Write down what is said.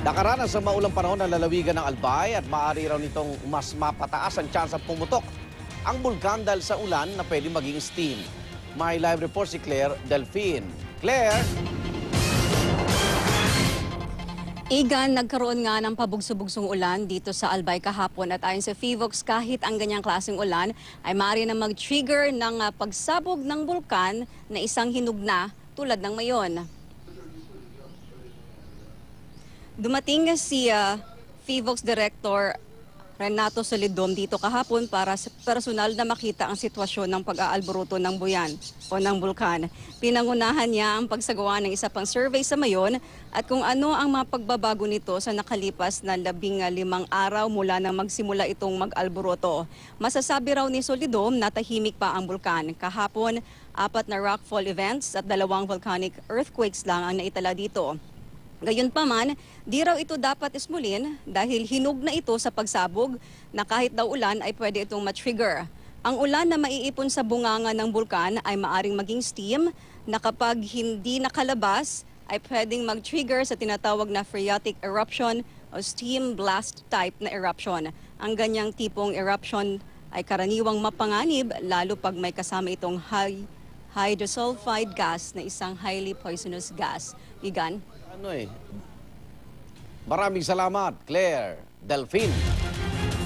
Nakaranas sa maulang panahon ng lalawigan ng Albay at maaari raw nitong mas mapataas ang tsansa pumutok ang bulkan dahil sa ulan na pwede maging steam. May live report si Claire Delfin. Claire! Igan, nagkaroon nga ng pabugso-bugsong ulan dito sa Albay kahapon at ayon sa FIVOX, kahit ang ganyang klaseng ulan ay maaari na mag-trigger ng pagsabog ng bulkan na isang hinog na tulad ng mayon. Dumating si FIVOX Director Renato Solidom dito kahapon para sa personal na makita ang sitwasyon ng pag-aalboruto ng buyan o ng bulkan. Pinangunahan niya ang pagsagawa ng isa pang survey sa mayon at kung ano ang mga pagbabago nito sa nakalipas na 15 araw mula nang magsimula itong mag-alboruto. Masasabi raw ni Solidom na tahimik pa ang bulkan. Kahapon, 4 na rockfall events at 2 volcanic earthquakes lang ang naitala dito. Gayunpaman, di raw ito dapat ismulin dahil hinog na ito sa pagsabog na kahit daw ulan ay pwede itong ma-trigger. Ang ulan na maiipon sa bunganga ng bulkan ay maaring maging steam na kapag hindi nakalabas ay pwedeng mag-trigger sa tinatawag na phreatic eruption o steam blast type na eruption. Ang ganyang tipong eruption ay karaniwang mapanganib lalo pag may kasama itong hydrosulfide gas na isang highly poisonous gas. Igan? Maraming salamat, Claire Delfin.